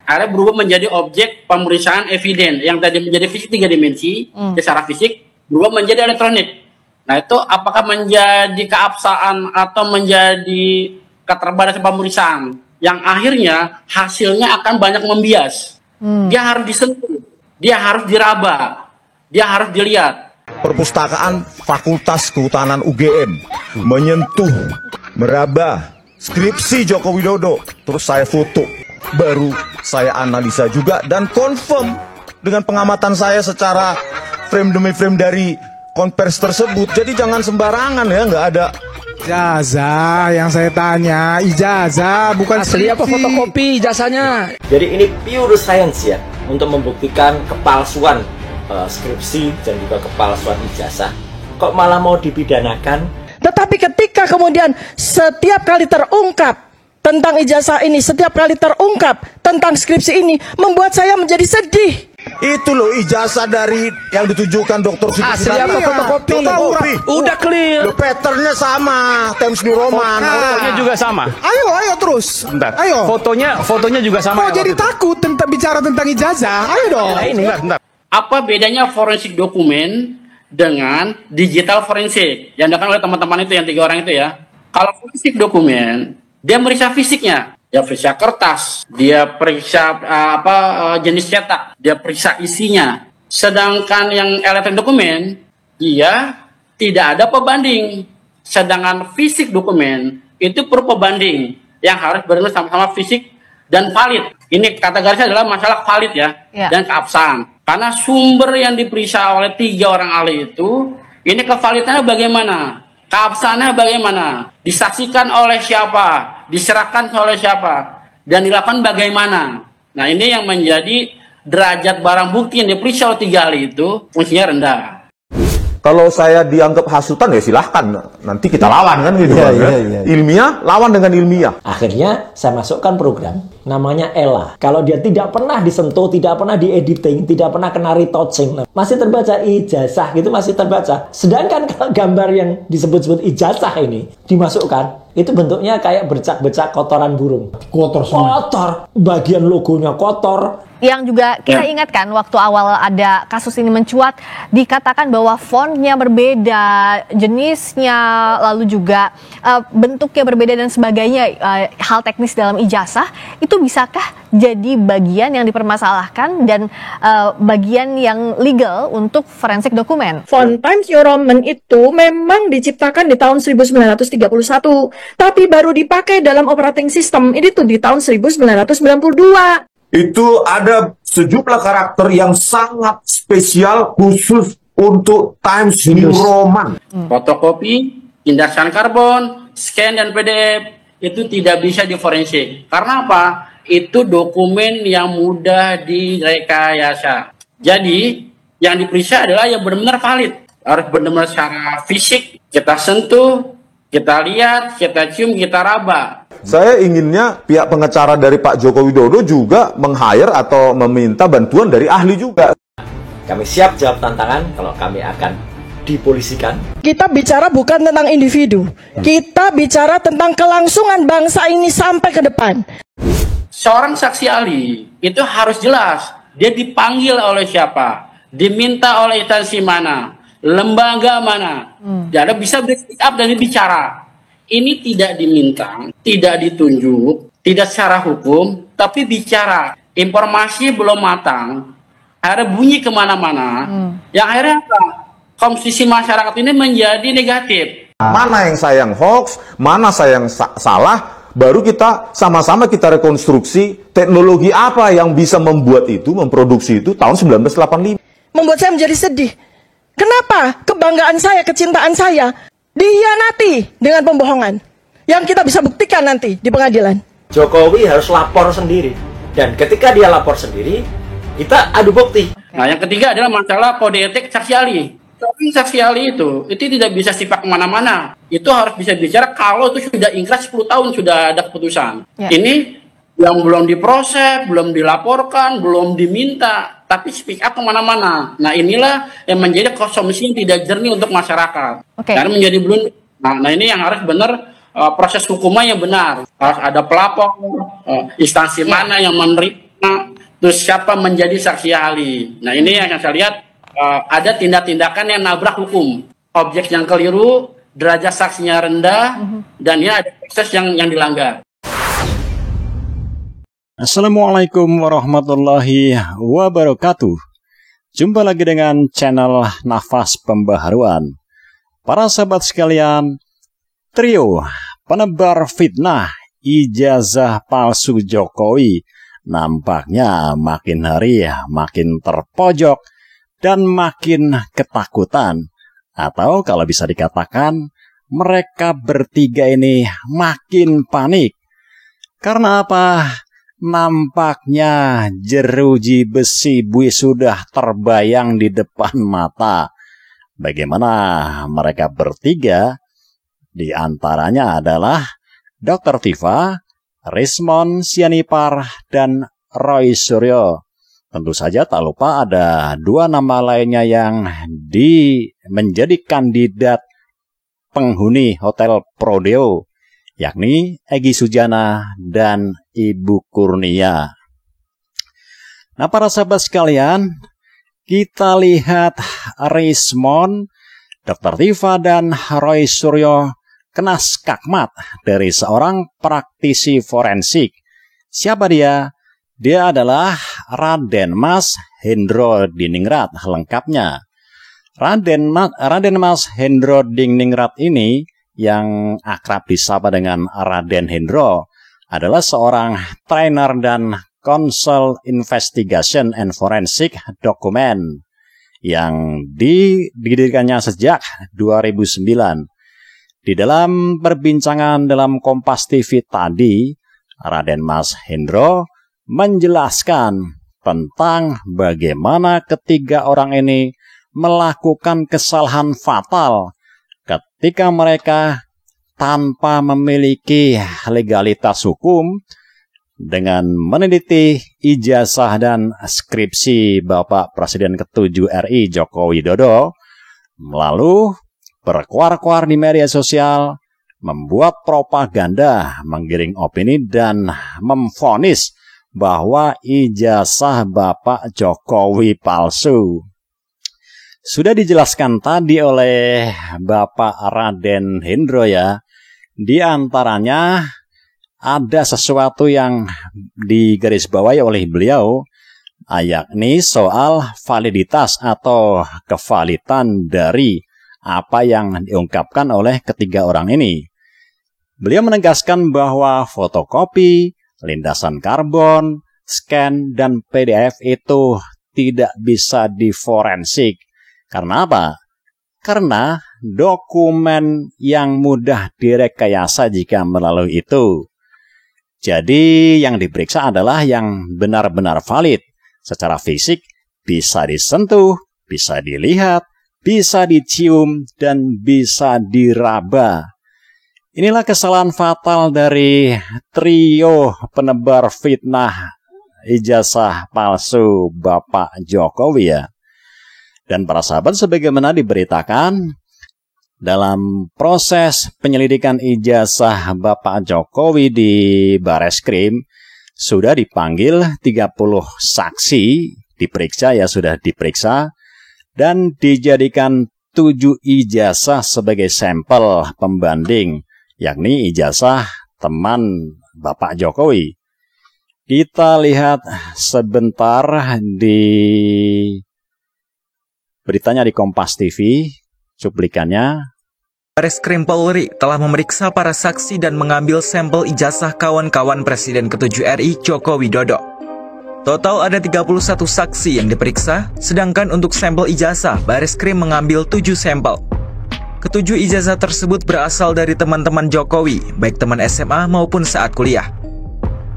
akhirnya berubah menjadi objek pemeriksaan eviden yang tadi menjadi fisik 3 dimensi, secara fisik berubah menjadi elektronik. Nah itu apakah menjadi keabsahan atau menjadi keterbatasan pemeriksaan yang akhirnya hasilnya akan banyak membias. Dia harus disentuh, dia harus diraba, dia harus dilihat. Perpustakaan Fakultas Kehutanan UGM menyentuh, meraba skripsi Joko Widodo, terus saya foto, baru saya analisa juga dan confirm dengan pengamatan saya secara frame demi frame dari konversi tersebut. Jadi jangan sembarangan ya, nggak ada ijazah yang saya tanya, ijazah bukan asli apa fotokopi ijazahnya. Jadi ini pure science ya, untuk membuktikan kepalsuan skripsi dan juga kepalsuan ijazah. Kok malah mau dipidanakan? Tetapi ketika kemudian setiap kali terungkap tentang ijazah ini, setiap kali terungkap tentang skripsi ini, membuat saya menjadi sedih. Itu loh ijazah dari yang ditujukan Dr. Siti Asli apa fotokopi? Udah clear. Patternnya sama, Times New Roman. Fotonya juga sama. Ayo terus. Bentar. Ayo. Fotonya juga sama. Kok jadi takut bicara tentang ijazah? Ayo dong. Nah, ini bentar. Apa bedanya forensik dokumen dengan digital forensik yang dilakukan oleh teman-teman itu yang 3 orang itu ya? Kalau forensik dokumen, dia meriksa fisiknya, dia periksa kertas, dia periksa jenis cetak, dia periksa isinya. Sedangkan yang elektronik dokumen, dia tidak ada pembanding. Sedangkan fisik dokumen itu perlu pembanding yang harus benar sama-sama fisik dan valid. Ini kategorinya adalah masalah valid ya. Dan keabsahan. Karena sumber yang diperiksa oleh 3 orang ahli itu, ini kevalidannya bagaimana? Keabsahannya bagaimana? Disaksikan oleh siapa? Diserahkan oleh siapa? Dan dilakukan bagaimana? Nah ini yang menjadi derajat barang bukti yang diperiksa oleh 3 ahli itu fungsinya rendah. Kalau saya dianggap hasutan ya silahkan, nanti kita lawan kan gitu kan. Ilmiah lawan dengan ilmiah. Akhirnya saya masukkan program namanya Ella. Kalau dia tidak pernah disentuh, tidak pernah diediting, tidak pernah kena retouching, masih terbaca ijazah gitu, masih terbaca. Sedangkan kalau gambar yang disebut-sebut ijazah ini dimasukkan, itu bentuknya kayak bercak-bercak kotoran burung. Kotor, bagian logonya kotor. Yang juga kita ingatkan waktu awal ada kasus ini mencuat, dikatakan bahwa fontnya berbeda, jenisnya, lalu juga bentuknya berbeda dan sebagainya, hal teknis dalam ijazah, itu bisakah jadi bagian yang dipermasalahkan dan bagian yang legal untuk forensik dokumen? Font Times New Roman itu memang diciptakan di tahun 1931, tapi baru dipakai dalam operating system ini tuh di tahun 1992. Itu ada sejumlah karakter yang sangat spesial khusus untuk Times New Roman. Fotokopi, tindakan karbon, scan dan PDF itu tidak bisa diforensik. Karena apa? Itu dokumen yang mudah direkayasa. Jadi yang diperiksa adalah yang benar-benar valid. Harus benar-benar secara fisik, kita sentuh, kita lihat, kita cium, kita raba. Saya inginnya pihak pengacara dari Pak Joko Widodo juga meng-hire atau meminta bantuan dari ahli juga. Kami siap jawab tantangan kalau kami akan dipolisikan. Kita bicara bukan tentang individu, kita bicara tentang kelangsungan bangsa ini sampai ke depan. Seorang saksi ahli itu harus jelas, dia dipanggil oleh siapa, diminta oleh instansi mana, lembaga mana, dia bisa speak up dan bicara. Ini tidak diminta, tidak ditunjuk, tidak secara hukum, tapi bicara. Informasi belum matang, akhirnya bunyi kemana-mana, yang akhirnya apa? Komposisi masyarakat ini menjadi negatif. Mana yang saya yang hoax, mana saya yang salah, baru kita sama-sama kita rekonstruksi teknologi apa yang bisa membuat itu, memproduksi itu tahun 1985. Membuat saya menjadi sedih. Kenapa kebanggaan saya, kecintaan saya dihianati dengan pembohongan yang kita bisa buktikan nanti di pengadilan? Jokowi harus lapor sendiri, dan ketika dia lapor sendiri, kita adu bukti. Nah, yang ketiga adalah masalah kode etik saksi ahli. Tapi saksi ahli itu tidak bisa sifat kemana-mana. Itu harus bisa bicara kalau itu sudah ingkrah 10 tahun sudah ada keputusan. Ini yang belum diproses, belum dilaporkan, belum diminta, tapi speak up kemana-mana. Nah inilah yang menjadi konsumsi yang tidak jernih untuk masyarakat. Karena menjadi belum. Nah ini yang harus benar proses hukumnya yang benar. Harus ada pelapor, instansi mana yang menerima, Terus siapa menjadi saksi ahli. Nah ini yang saya lihat ada tindak-tindakan yang nabrak hukum. Objek yang keliru, derajat saksinya rendah, dan ya ada proses yang dilanggar. Assalamualaikum warahmatullahi wabarakatuh. Jumpa lagi dengan channel Nafas Pembaharuan. Para sahabat sekalian, trio penebar fitnah ijazah palsu Jokowi nampaknya makin hari makin terpojok dan makin ketakutan. Atau kalau bisa dikatakan, mereka bertiga ini makin panik. Karena apa? Nampaknya jeruji besi bui sudah terbayang di depan mata. Bagaimana mereka bertiga? Di antaranya adalah Dr. Tifa, Rismon Sianipar, dan Roy Suryo. Tentu saja tak lupa ada dua nama lainnya yang menjadi kandidat penghuni Hotel Prodeo, yakni Egy Sujana dan Ibu Kurnia. Nah, para sahabat sekalian, kita lihat Rismon, Dr. Tifa, dan Roy Suryo kena skakmat dari seorang praktisi forensik. Siapa dia? Dia adalah Raden Mas Hendro Diningrat lengkapnya. Raden Mas Hendro Diningrat ini yang akrab disapa dengan Raden Hendro adalah seorang trainer dan konsul investigation and forensic document yang didirikannya sejak 2009. Di dalam perbincangan dalam Kompas TV tadi, Raden Mas Hendro menjelaskan tentang bagaimana ketiga orang ini melakukan kesalahan fatal ketika mereka tanpa memiliki legalitas hukum dengan meneliti ijazah dan skripsi Bapak Presiden ke-7 RI Joko Widodo, lalu berkuar-kuar di media sosial, membuat propaganda, menggiring opini, dan memvonis bahwa ijazah Bapak Jokowi palsu. Sudah dijelaskan tadi oleh Bapak Raden Hendro ya, di antaranya ada sesuatu yang digarisbawahi oleh beliau, yakni soal validitas atau kevalitan dari apa yang diungkapkan oleh ketiga orang ini. Beliau menegaskan bahwa fotokopi, lindasan karbon, scan, dan PDF itu tidak bisa diforensik. Karena apa? Karena dokumen yang mudah direkayasa jika melalui itu. Jadi yang diperiksa adalah yang benar-benar valid. Secara fisik bisa disentuh, bisa dilihat, bisa dicium, dan bisa diraba. Inilah kesalahan fatal dari trio penebar fitnah ijazah palsu Bapak Jokowi ya. Dan para sahabat, sebagaimana diberitakan dalam proses penyelidikan ijazah Bapak Jokowi di Bareskrim, sudah dipanggil 30 saksi, diperiksa ya, sudah diperiksa, dan dijadikan 7 ijazah sebagai sampel pembanding, yakni ijazah teman Bapak Jokowi. Kita lihat sebentar di beritanya di Kompas TV, cuplikannya. Bareskrim Polri telah memeriksa para saksi dan mengambil sampel ijazah kawan-kawan Presiden ke-7 RI Joko Widodo. Total ada 31 saksi yang diperiksa, sedangkan untuk sampel ijazah, Bareskrim mengambil 7 sampel. Ketujuh ijazah tersebut berasal dari teman-teman Jokowi, baik teman SMA maupun saat kuliah.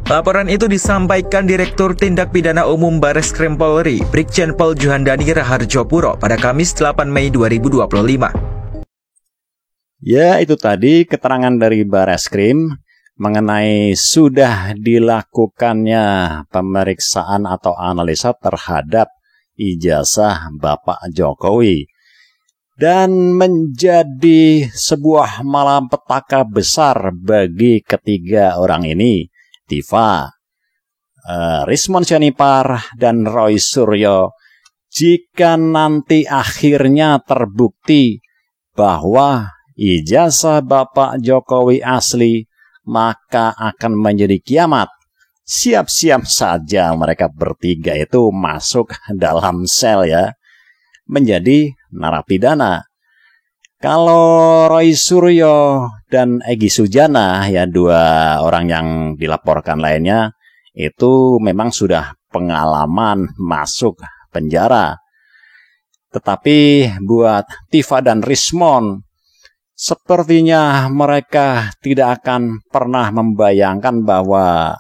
Laporan itu disampaikan Direktur Tindak Pidana Umum Bareskrim Polri, Brigjen Pol Juhandani Raharjopuro pada Kamis 8 Mei 2025. Ya, itu tadi keterangan dari Bareskrim mengenai sudah dilakukannya pemeriksaan atau analisa terhadap ijazah Bapak Jokowi. Dan menjadi sebuah malapetaka besar bagi ketiga orang ini, Tifa, Rismon Sianipar dan Roy Suryo, jika nanti akhirnya terbukti bahwa ijazah Bapak Jokowi asli, maka akan menjadi kiamat. Siap-siap saja mereka bertiga itu masuk dalam sel ya, menjadi narapidana. Kalau Roy Suryo dan Egy Sujana, ya dua orang yang dilaporkan lainnya, itu memang sudah pengalaman masuk penjara. Tetapi buat Tifa dan Rismon, sepertinya mereka tidak akan pernah membayangkan bahwa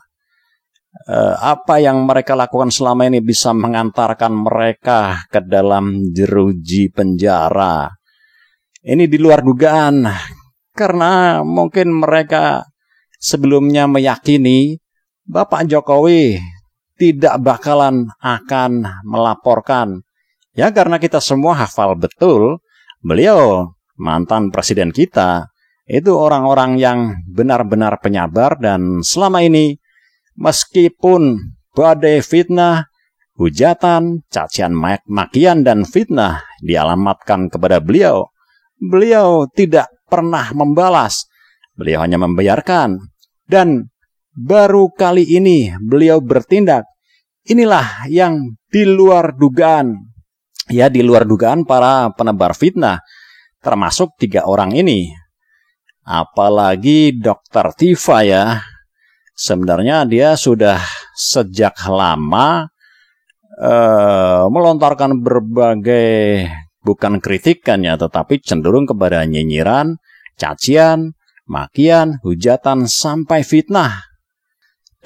apa yang mereka lakukan selama ini bisa mengantarkan mereka ke dalam jeruji penjara. Ini di luar dugaan, karena mungkin mereka sebelumnya meyakini Bapak Jokowi tidak bakalan akan melaporkan. Ya, karena kita semua hafal betul, beliau mantan presiden kita itu orang-orang yang benar-benar penyabar, dan selama ini meskipun badai fitnah, hujatan, cacian makian dan fitnah dialamatkan kepada beliau, beliau tidak pernah membalas. Beliau hanya membiarkan, dan baru kali ini beliau bertindak. Inilah yang di luar dugaan. Ya, di luar dugaan para penebar fitnah, termasuk 3 orang ini. Apalagi Dr. Tifa ya. Sebenarnya dia sudah sejak lama melontarkan berbagai, bukan kritikan ya, tetapi cenderung kepada nyinyiran, cacian, makian, hujatan, sampai fitnah.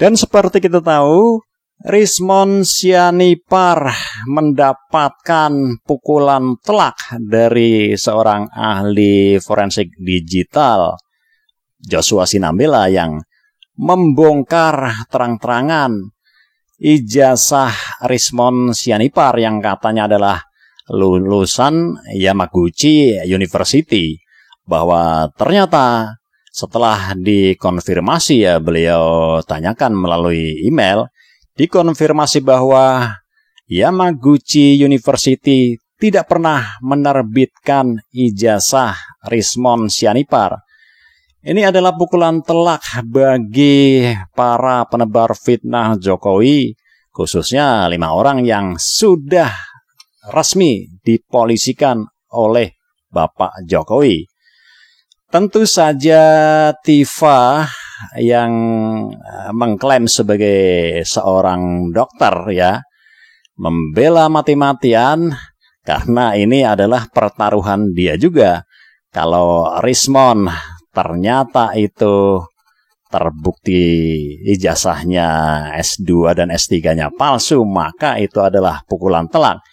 Dan seperti kita tahu, Rismon Sianipar mendapatkan pukulan telak dari seorang ahli forensik digital, Joshua Sinambela, yang membongkar terang-terangan ijazah Rismon Sianipar yang katanya adalah lulusan Yamaguchi University, bahwa ternyata setelah dikonfirmasi, ya beliau tanyakan melalui email, dikonfirmasi bahwa Yamaguchi University tidak pernah menerbitkan ijazah Rismon Sianipar. Ini adalah pukulan telak bagi para penebar fitnah Jokowi, khususnya 5 orang yang sudah resmi dipolisikan oleh Bapak Jokowi. Tentu saja Tifa yang mengklaim sebagai seorang dokter ya, membela mati-matian, karena ini adalah pertaruhan dia juga. Kalau Rismon ternyata itu terbukti ijazahnya S2 dan S3-nya palsu, maka itu adalah pukulan telak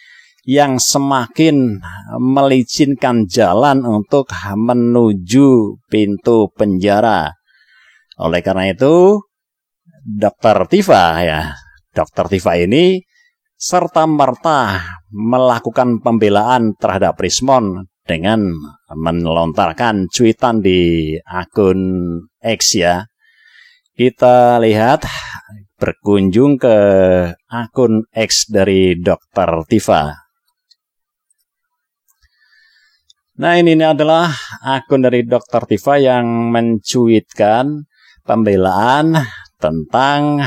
yang semakin melicinkan jalan untuk menuju pintu penjara. Oleh karena itu, Dr. Tifa ini serta-merta melakukan pembelaan terhadap Rismon dengan melontarkan cuitan di akun X ya. Kita lihat, berkunjung ke akun X dari Dr. Tifa. Nah, ini adalah akun dari Dr. Tifa yang mencuitkan pembelaan tentang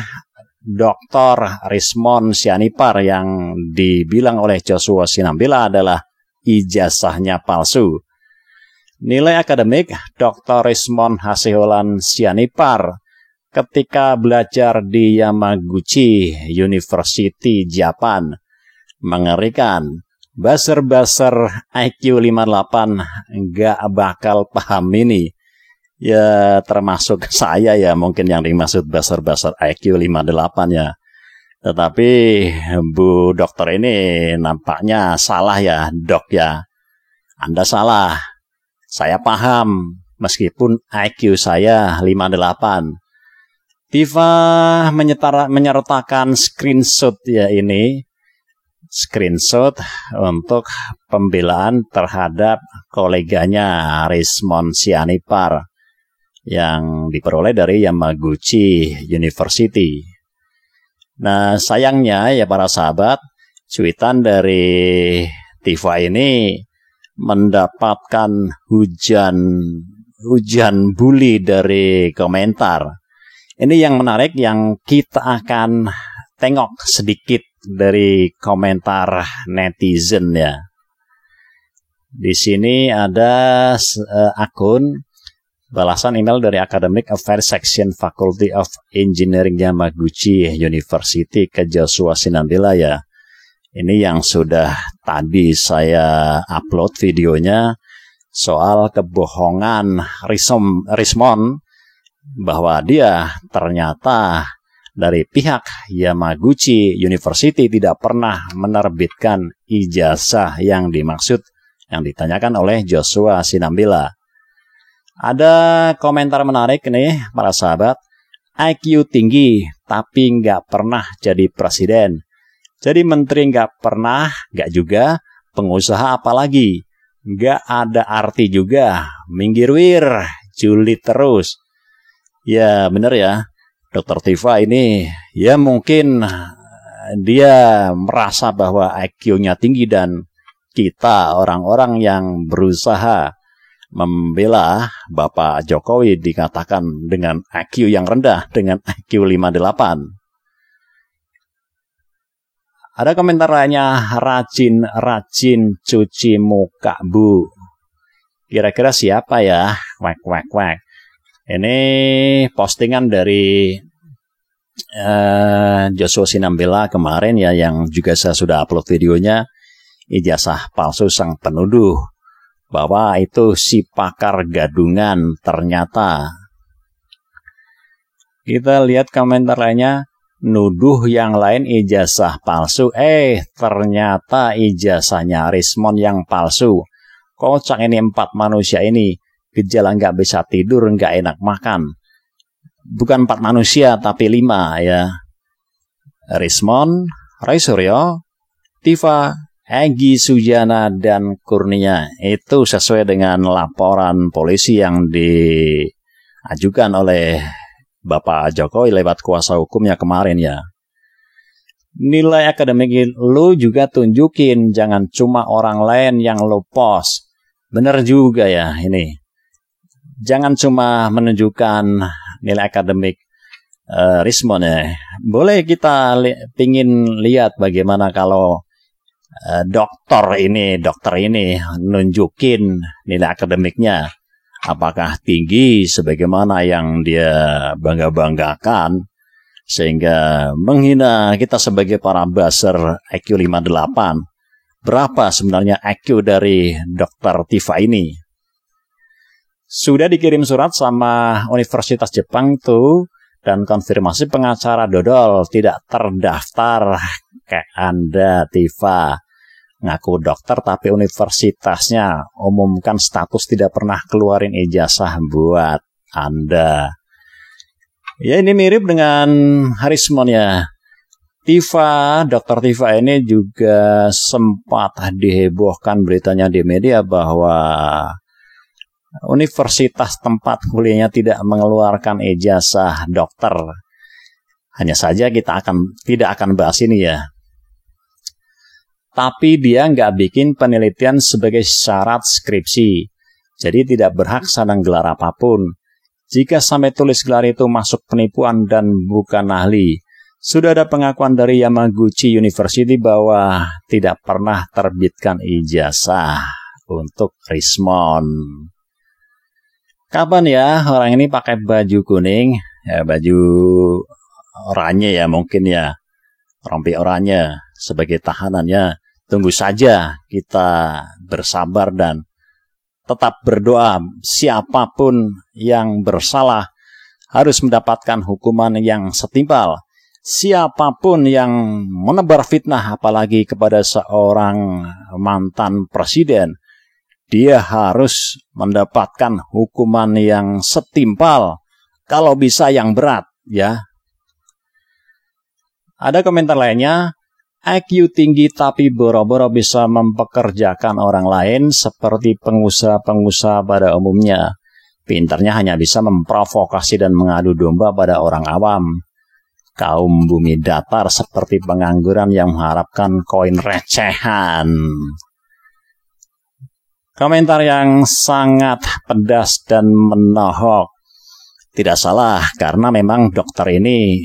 Dr. Rismon Sianipar yang dibilang oleh Joshua Sinambela adalah ijazahnya palsu. Nilai akademik Dr. Rismon Haseholan Sianipar ketika belajar di Yamaguchi University, Japan, mengerikan. Buzzer-buzzer IQ 58 nggak bakal paham ini. Ya termasuk saya ya, mungkin yang dimaksud buzzer-buzzer IQ 58 ya. Tetapi Bu Dokter ini nampaknya salah ya, Dok ya. Anda salah. Saya paham meskipun IQ saya 58. Tifa menyertakan screenshot ya ini. Screenshot untuk pembelaan terhadap koleganya Rismon Sianipar yang diperoleh dari Yamaguchi University. Nah, sayangnya ya para sahabat, cuitan dari Tifa ini mendapatkan hujan bully dari komentar. Ini yang menarik yang kita akan tengok sedikit dari komentar netizen ya. Di sini ada akun balasan email dari Academic Affairs Section Faculty of Engineering Yamaguchi University ke Joshua Sinambela ya. Ini yang sudah tadi saya upload videonya soal kebohongan Rismon bahwa dia ternyata dari pihak Yamaguchi University tidak pernah menerbitkan ijazah yang dimaksud yang ditanyakan oleh Joshua Sinambela. Ada komentar menarik nih para sahabat. IQ tinggi tapi nggak pernah jadi presiden. Jadi menteri nggak pernah, nggak juga pengusaha apalagi. Nggak ada arti juga. Minggir wir, julid terus. Ya bener ya, Dr. Tifa ini ya mungkin dia merasa bahwa IQ-nya tinggi dan kita orang-orang yang berusaha membela Bapak Jokowi dikatakan dengan IQ yang rendah, dengan IQ 58. Ada komentar lainnya, rajin cuci muka Bu. Kira-kira siapa ya? Wek. Ini postingan dari Joshua Sinambela kemarin ya, yang juga saya sudah upload videonya, ijazah palsu sang penuduh. Bahwa itu si pakar gadungan ternyata. Kita lihat komentar lainnya, nuduh yang lain ijazah palsu. Ternyata ijazahnya Rismon yang palsu. Kocak ini 4 manusia ini. Gejala nggak bisa tidur, nggak enak makan. Bukan 4 manusia, tapi 5 ya. Rismon, Roy Suryo, Tifa, Egy Sujana dan Kurnia. Itu sesuai dengan laporan polisi yang diajukan oleh Bapak Jokowi lewat kuasa hukumnya kemarin ya. Nilai akademik lu juga tunjukin, jangan cuma orang lain yang lu post. Bener juga ya ini. Jangan cuma menunjukkan nilai akademik Rismon ya. Boleh kita pingin lihat bagaimana kalau dokter ini nunjukin nilai akademiknya apakah tinggi sebagaimana yang dia bangga-banggakan sehingga menghina kita sebagai para buzzer IQ 58. Berapa sebenarnya IQ dari Dr. Tifa ini? Sudah dikirim surat sama Universitas Jepang tuh, dan konfirmasi pengacara dodol tidak terdaftar. Kayak Anda Tifa ngaku dokter tapi universitasnya umumkan status tidak pernah keluarin ijazah buat Anda. Ya ini mirip dengan Rismon ya. Dr. Tifa ini juga sempat dihebohkan beritanya di media bahwa universitas tempat kuliahnya tidak mengeluarkan ijazah dokter. Hanya saja kita tidak akan bahas ini ya. Tapi dia nggak bikin penelitian sebagai syarat skripsi. Jadi tidak berhak sadang gelar apapun. Jika sampai tulis gelar itu masuk penipuan dan bukan ahli. Sudah ada pengakuan dari Yamaguchi University bahwa tidak pernah terbitkan ijazah untuk Rismon. Kapan ya orang ini pakai baju kuning? Ya baju oranye ya mungkin ya. Rompi oranye sebagai tahanannya. Tunggu saja, kita bersabar dan tetap berdoa. Siapapun yang bersalah harus mendapatkan hukuman yang setimpal. Siapapun yang menebar fitnah apalagi kepada seorang mantan presiden, dia harus mendapatkan hukuman yang setimpal, kalau bisa yang berat ya. Ada komentar lainnya, IQ tinggi tapi boro-boro bisa mempekerjakan orang lain seperti pengusaha-pengusaha pada umumnya. Pintarnya hanya bisa memprovokasi dan mengadu domba pada orang awam. kaum bumi datar seperti pengangguran yang mengharapkan koin recehan. Komentar yang sangat pedas dan menohok. Tidak salah, karena memang dokter ini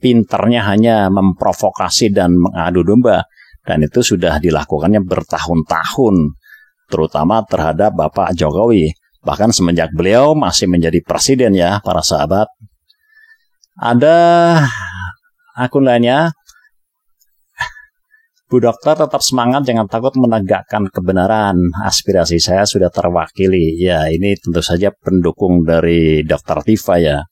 pinternya hanya memprovokasi dan mengadu domba. Dan itu sudah dilakukannya bertahun-tahun, terutama terhadap Bapak Jokowi. Bahkan semenjak beliau masih menjadi presiden ya, para sahabat. Ada akun lainnya, Bu Dokter tetap semangat, jangan takut menegakkan kebenaran. Aspirasi saya sudah terwakili. Ya, ini tentu saja pendukung dari Dr. Tifa ya.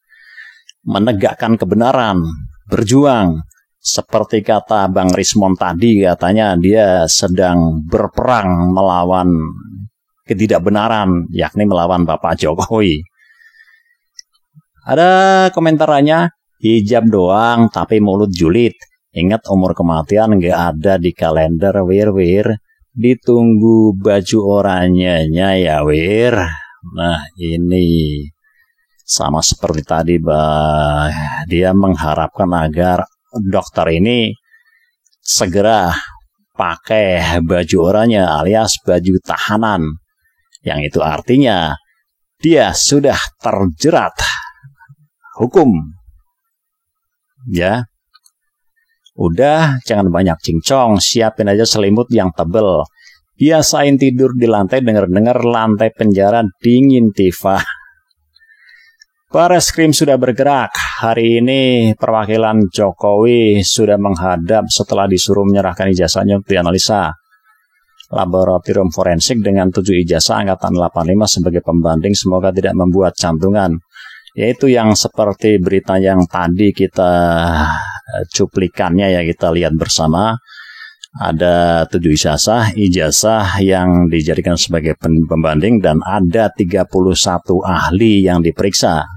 Menegakkan kebenaran, berjuang. Seperti kata Bang Rismon tadi, katanya dia sedang berperang melawan ketidakbenaran, yakni melawan Bapak Jokowi. Ada komentarnya, hijab doang tapi mulut julid. Ingat umur kematian nggak ada di kalender, wir. Ditunggu baju oranyenya ya, wir. Nah, ini sama seperti tadi, Bah. Dia mengharapkan agar dokter ini segera pakai baju oranye alias baju tahanan. Yang itu artinya dia sudah terjerat hukum. Ya. Udah, jangan banyak cincong, siapin aja selimut yang tebel. Biasain tidur di lantai, denger-denger lantai penjara dingin, Tifa. Bareskrim sudah bergerak. Hari ini perwakilan Jokowi sudah menghadap setelah disuruh menyerahkan ijazahnya untuk dianalisa. Laboratorium forensik dengan 7 ijazah angkatan 85 sebagai pembanding, semoga tidak membuat cantungan. Yaitu yang seperti berita yang tadi kita cuplikannya ya, kita lihat bersama. Ada 7 ijazah yang dijadikan sebagai pembanding dan ada 31 ahli yang diperiksa.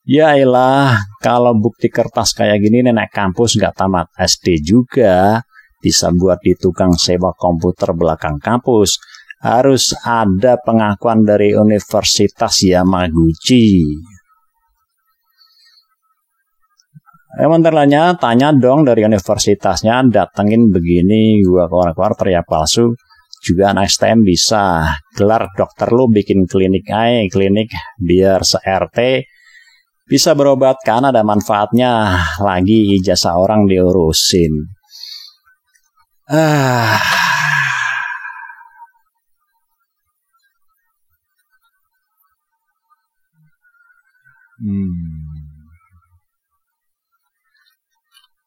Ya elah, kalau bukti kertas kayak gini nenek kampus nggak tamat SD juga bisa buat di tukang sewa komputer belakang kampus. Harus ada pengakuan dari Universitas Yamaguchi. Bentar lainnya, tanya dong dari universitasnya, datengin begini, gua keluar-keluar teriak palsu. Juga anak STM bisa. Gelar dokter lu bikin klinik aja, klinik biar se-RT bisa berobat kan, ada manfaatnya. Lagi ijazah orang diurusin.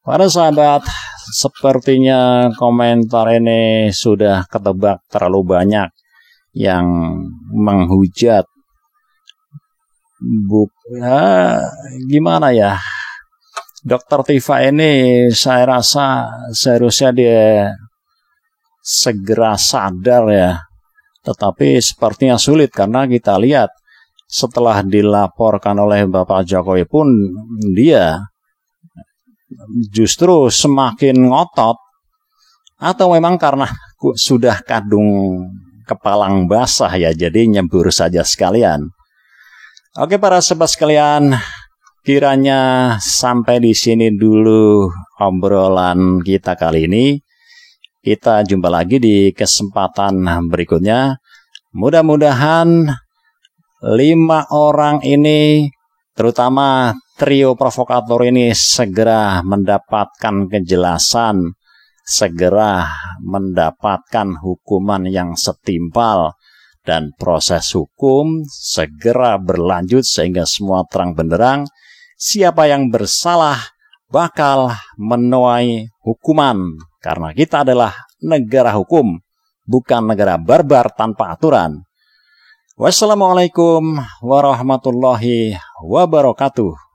Para sahabat, sepertinya komentar ini sudah ketebak terlalu banyak yang menghujat. Gimana ya? Dr. Tifa ini saya rasa seharusnya dia segera sadar ya. Tetapi sepertinya sulit karena kita lihat setelah dilaporkan oleh Bapak Jokowi pun dia justru semakin ngotot, atau memang karena sudah kadung kepalang basah ya, jadi nyebur saja sekalian. Oke para sahabat sekalian, kiranya sampai di sini dulu obrolan kita kali ini. Kita jumpa lagi di kesempatan berikutnya. Mudah-mudahan 5 orang ini, terutama trio provokator ini, segera mendapatkan kejelasan, segera mendapatkan hukuman yang setimpal, dan proses hukum segera berlanjut sehingga semua terang benderang. Siapa yang bersalah bakal menuai hukuman, karena kita adalah negara hukum, bukan negara barbar tanpa aturan. Wassalamualaikum warahmatullahi wabarakatuh.